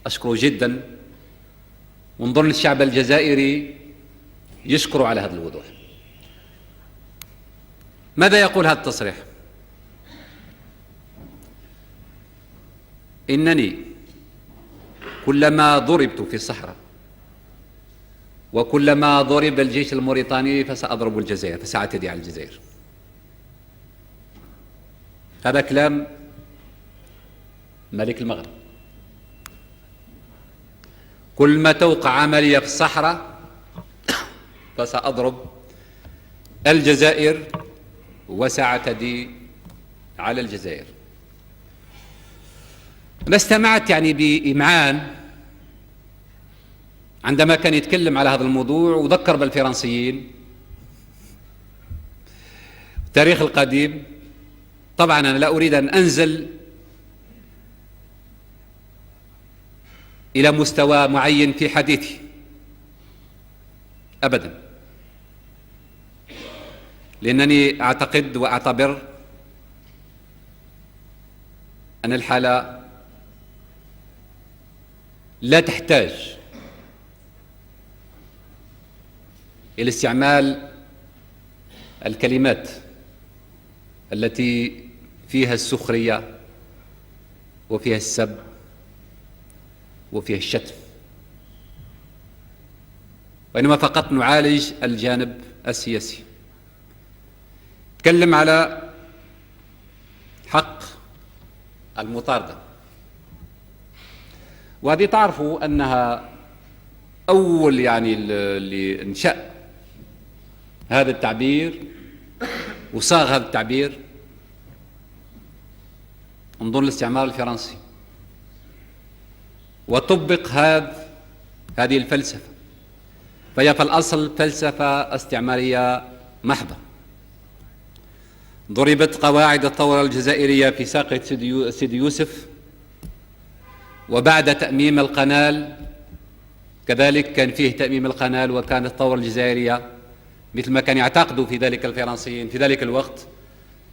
أشكره جدا، ونظن الشعب الجزائري يشكره على هذا الوضوح. ماذا يقول هذا التصريح؟ إنني كلما ضربت في الصحراء وكلما ضرب الجيش الموريتاني فسأضرب الجزائر، فسأعتدي على الجزائر. هذا كلام ملك المغرب. كل ما توقع عملية في الصحراء فسأضرب الجزائر وسأعتدي على الجزائر. أنا استمعت بإمعان عندما كان يتكلم على هذا الموضوع، وذكر بالفرنسيين التاريخ القديم. طبعا أنا لا أريد أن أنزل إلى مستوى معين في حديثي أبدا، لأنني أعتقد وأعتبر أن الحالة لا تحتاج إلى استعمال الكلمات التي فيها السخرية وفيها السب وفيها الشتم، وإنما فقط نعالج الجانب السياسي. تكلم على حق المطاردة، وهذه تعرفوا أنها أول اللي انشأ هذا التعبير وصاغ هذا التعبير انظر الاستعمار الفرنسي، وطبق هذه الفلسفة، فهي في الأصل فلسفة استعمارية محضة. ضربت قواعد الثورة الجزائرية في ساقية سيدي يوسف، وبعد تأميم القنال كذلك كان فيه تأميم القنال، وكانت الثورة الجزائرية مثل ما كان يعتقدوا في ذلك الفرنسيين في ذلك الوقت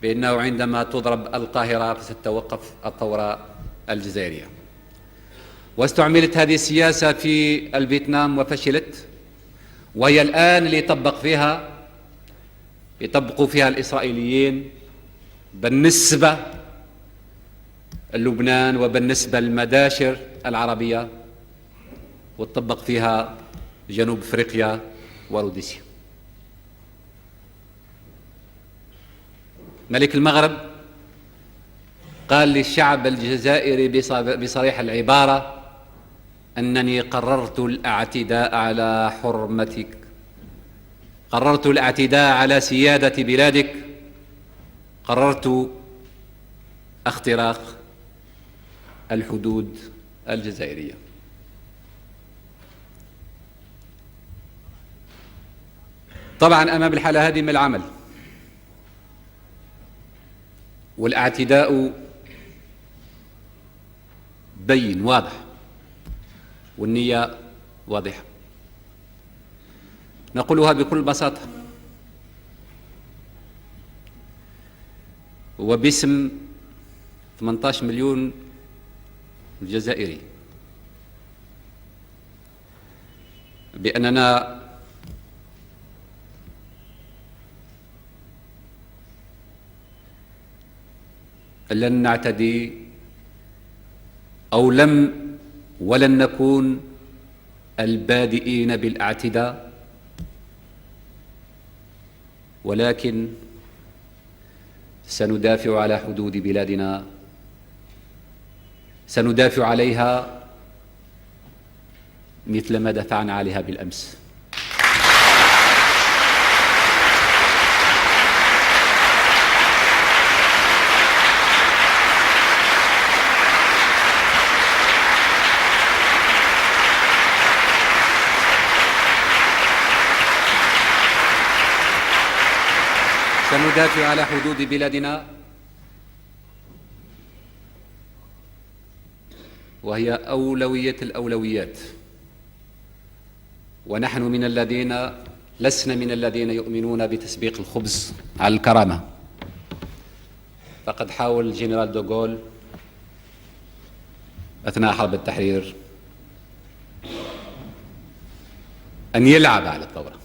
بأنه عندما تضرب القاهرة فستتوقف الثورة الجزائرية. واستعملت هذه السياسة في الفيتنام وفشلت، وهي الآن اللي يطبقوا فيها الإسرائيليين بالنسبة لبنان وبالنسبة للمداشر العربية، وتطبق فيها جنوب أفريقيا وروديسيا. ملك المغرب قال للشعب الجزائري بصريح العبارة: أنني قررت الاعتداء على حرمتك، قررت الاعتداء على سيادة بلادك، قررت اختراق الحدود الجزائرية. طبعا أمام الحالة هذه من العمل، والاعتداء بين واضح والنية واضحة. نقولها بكل بساطة وباسم 18 مليون جزائري، بأننا لن نعتدي أو ولن نكون البادئين بالاعتداء، ولكن سندافع على حدود بلادنا، سندافع عليها مثل ما دافعنا عليها بالأمس. سندافع على حدود بلادنا، وهي أولوية الأولويات، ونحن لسنا من الذين يؤمنون بتسبيق الخبز على الكرامة. فقد حاول الجنرال دوغول أثناء حرب التحرير أن يلعب على الثورة.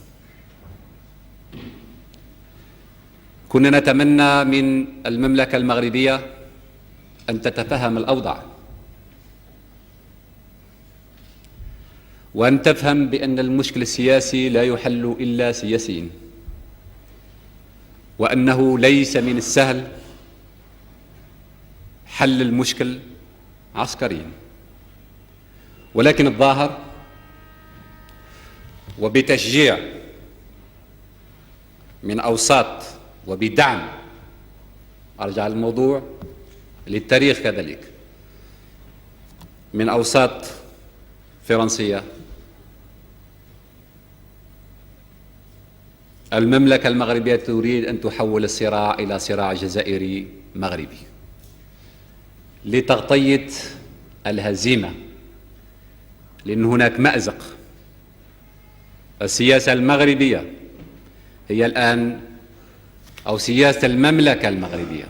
كنا نتمنى من المملكة المغربية أن تتفهم الأوضاع، وأن تفهم بأن المشكل السياسي لا يحل إلا سياسيا، وأنه ليس من السهل حل المشكل عسكريا. ولكن الظاهر وبتشجيع من أوساط وبدعم، أرجع الموضوع للتاريخ كذلك، من أوساط فرنسية، المملكة المغربية تريد أن تحول الصراع إلى صراع جزائري مغربي لتغطية الهزيمة، لأن هناك مأزق. السياسة المغربية هي الآن، أو سياسة المملكة المغربية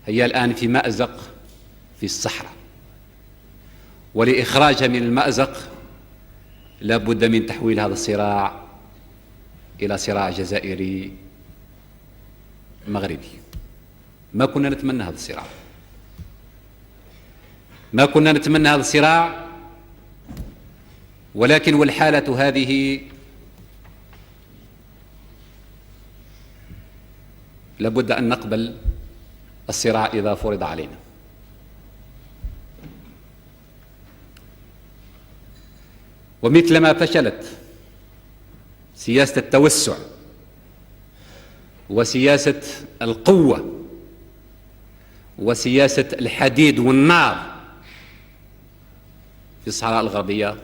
هي الآن في مأزق في الصحراء، ولإخراجها من المأزق لا بد من تحويل هذا الصراع إلى صراع جزائري مغربي. ما كنا نتمنى هذا الصراع، ما كنا نتمنى هذا الصراع، ولكن والحالة هذه لابد أن نقبل الصراع إذا فرض علينا. ومثلما فشلت سياسة التوسع وسياسة القوة وسياسة الحديد والنار في الصحراء الغربية،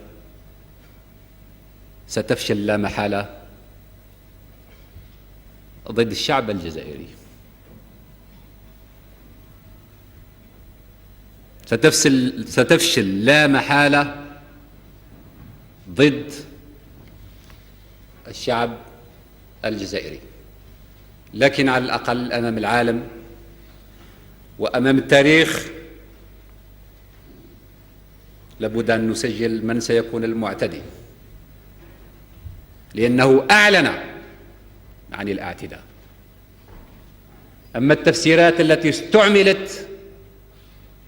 ستفشل لا محالة ضد الشعب الجزائري. ستفشل لا محالة ضد الشعب الجزائري، لكن على الأقل أمام العالم وأمام التاريخ لابد أن نسجل من سيكون المعتدي، لأنه أعلن عن الاعتداء. أما التفسيرات التي استعملت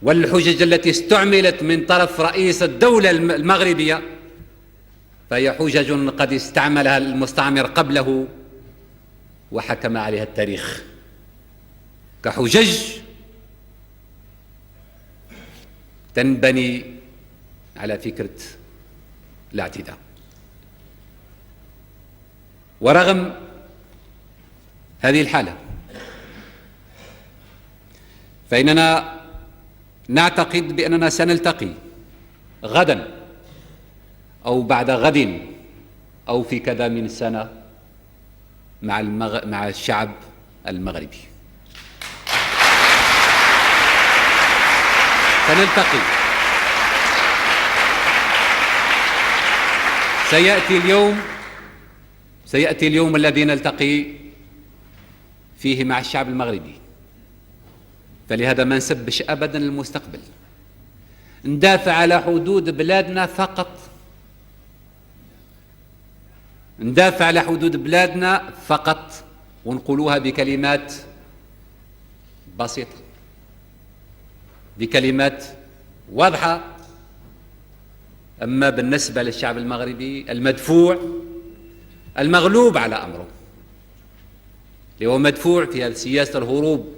والحجج التي استعملت من طرف رئيس الدولة المغربية فهي حجج قد استعملها المستعمر قبله وحكم عليها التاريخ كحجج تنبني على فكرة الاعتداء. ورغم هذه الحالة فإننا نعتقد بأننا سنلتقي غدا أو بعد غد أو في كذا من سنة مع الشعب المغربي. سنلتقي. سيأتي اليوم الذي نلتقي فيه مع الشعب المغربي، فلهذا ما نسبش أبدا المستقبل، ندافع على حدود بلادنا فقط، ندافع على حدود بلادنا فقط ونقولوها بكلمات بسيطة، بكلمات واضحة. أما بالنسبة للشعب المغربي المدفوع المغلوب على أمره، اللي هو مدفوع في سياسة الهروب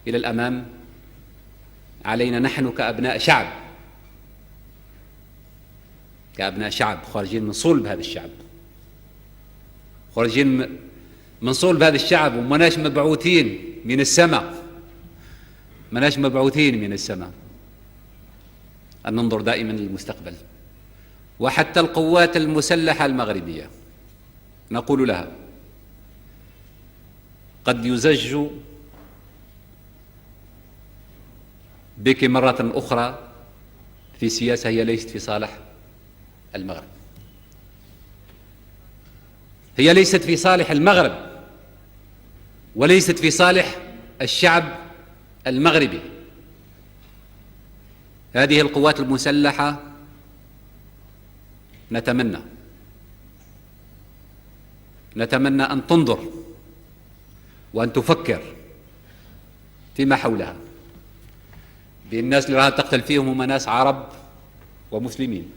إلى الأمام، علينا نحن كأبناء شعب خارجين من صلب هذا الشعب، خارجين من صلب هذا الشعب، ومناش مبعوثين من السماء، مناش مبعوثين من السماء، أن ننظر دائما للمستقبل. وحتى القوات المسلحة المغربية نقول لها قد يزج بك مرة أخرى في سياسة هي ليست في صالح المغرب، هي ليست في صالح المغرب وليست في صالح الشعب المغربي. هذه القوات المسلحة نتمنى أن تنظر وأن تفكر فيما حولها، بالناس اللي راها تقتل فيهم هم ناس عرب ومسلمين،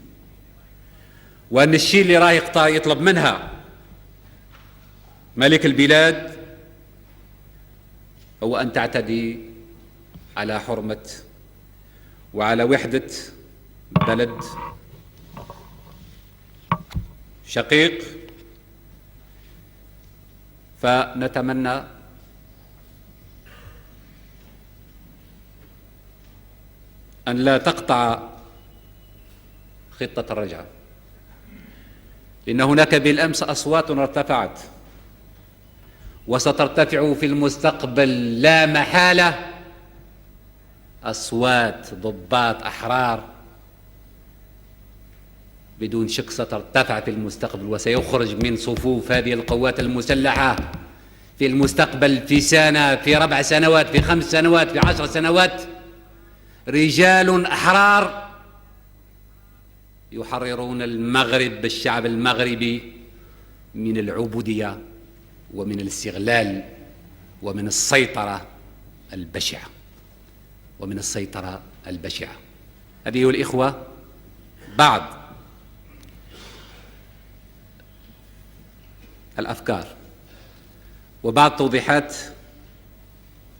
وأن الشيء اللي راه يطلب منها ملك البلاد هو أن تعتدي على حرمة وعلى وحدة بلد شقيق. فنتمنى أن لا تقطع خطة الرجعة، لأن هناك بالأمس أصوات ارتفعت وسترتفع في المستقبل لا محالة، أصوات ضباط أحرار بدون شك سترتفع في المستقبل، وسيخرج من صفوف هذه القوات المسلحة في المستقبل في سنة، في 4 سنوات، في 5 سنوات، في 10 سنوات رجال أحرار يحررون المغرب، الشعب المغربي من العبودية ومن الاستغلال ومن السيطرة البشعة، هذه هو الإخوة بعض الأفكار وبعض التوضيحات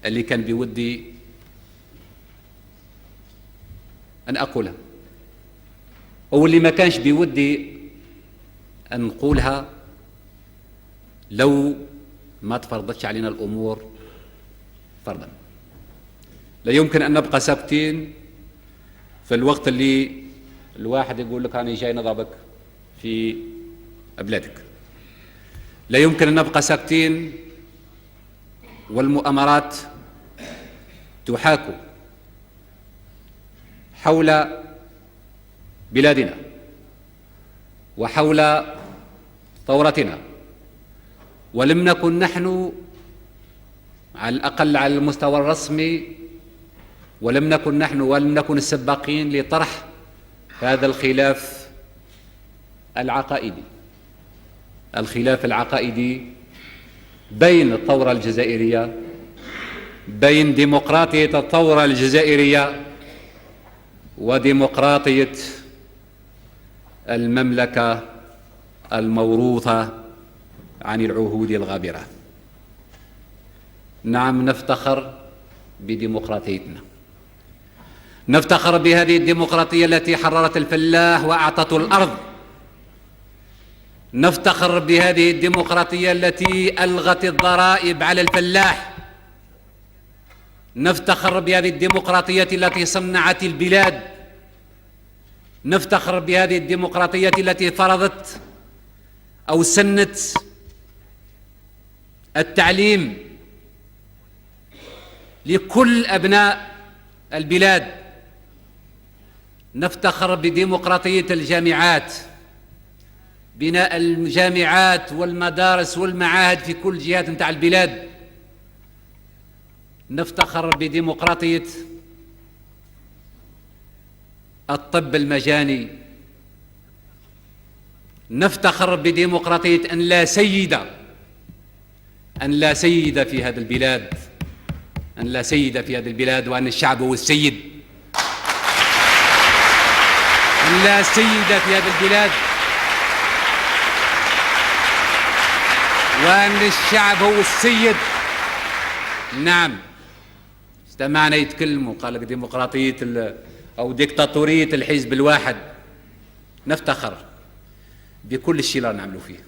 اللي كان بودي أن أقولها، أو اللي ما كانش بودي أن نقولها لو ما تفرضتش علينا الأمور فرضا. لا يمكن أن نبقى ساكتين في الوقت اللي الواحد يقول لك أنا جاي نضربك في بلادك، لا يمكن أن نبقى ساكتين والمؤامرات تحاك حول بلادنا وحول ثورتنا، ولم نكن نحن على الأقل على المستوى الرسمي ولم نكن السباقين لطرح هذا الخلاف العقائدي بين الثورة الجزائرية، بين ديمقراطية الثورة الجزائرية وديمقراطية المملكة الموروثة عن العهود الغابرة. نعم، نفتخر بديمقراطيتنا، نفتخر بهذه الديمقراطية التي حررت الفلاح وأعطته الأرض، نفتخر بهذه الديمقراطية التي ألغت الضرائب على الفلاح، نفتخر بهذه الديمقراطية التي صنعت البلاد، نفتخر بهذه الديمقراطية التي فرضت أو سنت التعليم لكل أبناء البلاد، نفتخر بديمقراطية الجامعات، بناء الجامعات والمدارس والمعاهد في كل جهات متاع البلاد، نفتخر بديمقراطية الطب المجاني، نفتخر بديمقراطية أن لا سيد في هذا البلاد، أن لا سيد في هذه البلاد، وأن الشعب هو السيد، أن لا سيد في هذه البلاد، وأن الشعب هو السيد. نعم، استمعنا يتكلموا قال لك ديمقراطية أو ديكتاتورية الحزب الواحد. نفتخر بكل الشيء اللي نعملوا فيه،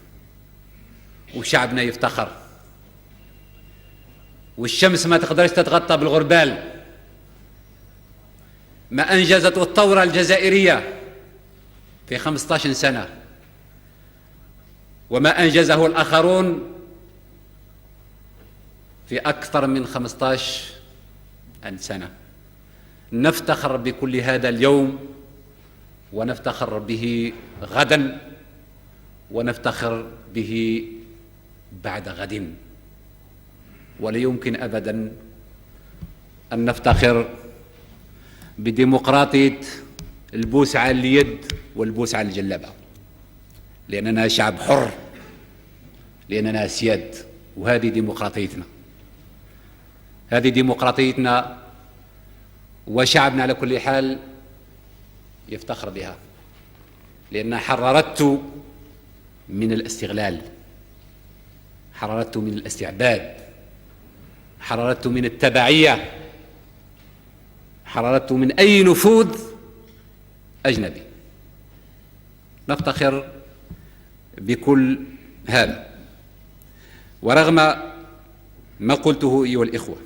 وشعبنا يفتخر، والشمس ما تقدرش تتغطى بالغربال. ما أنجزته الثورة الجزائرية في 15 سنة وما أنجزه الآخرون في أكثر من 15 سنة. نفتخر بكل هذا اليوم، ونفتخر به غدا، ونفتخر به بعد غد. ولا يمكن أبدا أن نفتخر بديمقراطية البوس على اليد والبوس على الجلابة، لأننا شعب حر، لأننا سياد، وهذه ديمقراطيتنا، هذه ديمقراطيتنا، وشعبنا على كل حال يفتخر بها، لأنها حررته من الاستغلال، حررته من الاستعباد، حررته من التبعية، حررته من أي نفوذ أجنبي. نفتخر بكل هذا. ورغم ما قلته أيها الإخوة،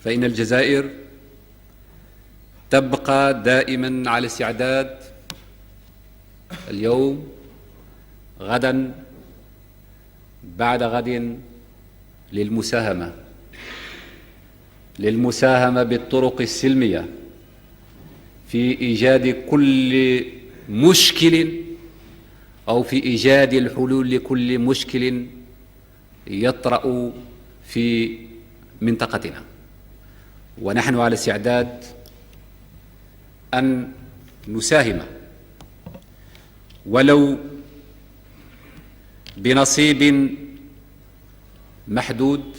فإن الجزائر تبقى دائما على استعداد اليوم، غدا، بعد غد، للمساهمة بالطرق السلمية في إيجاد كل مشكل أو في إيجاد الحلول لكل مشكل يطرأ في منطقتنا. ونحن على استعداد أن نساهم ولو بنصيب محدود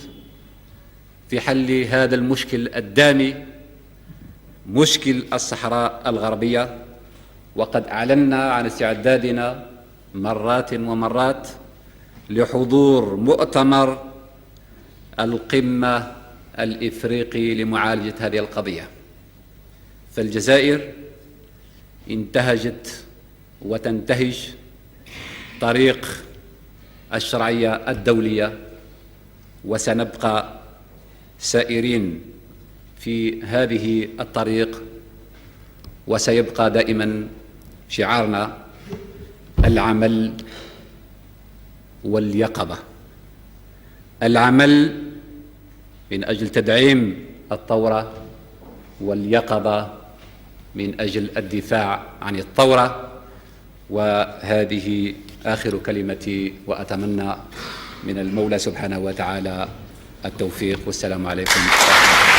في حل هذا المشكل الدامي، مشكل الصحراء الغربية. وقد أعلنا عن استعدادنا مرات ومرات لحضور مؤتمر القمة الإفريقي لمعالجة هذه القضية. فالجزائر انتهجت وتنتهج طريق الشرعية الدولية، وسنبقى سائرين في هذه الطريق، وسيبقى دائما شعارنا العمل واليقظة، العمل من أجل تدعيم الثورة، واليقظة من أجل الدفاع عن الثورة. وهذه آخر كلمتي، وأتمنى من المولى سبحانه وتعالى التوفيق. والسلام عليكم ورحمة الله.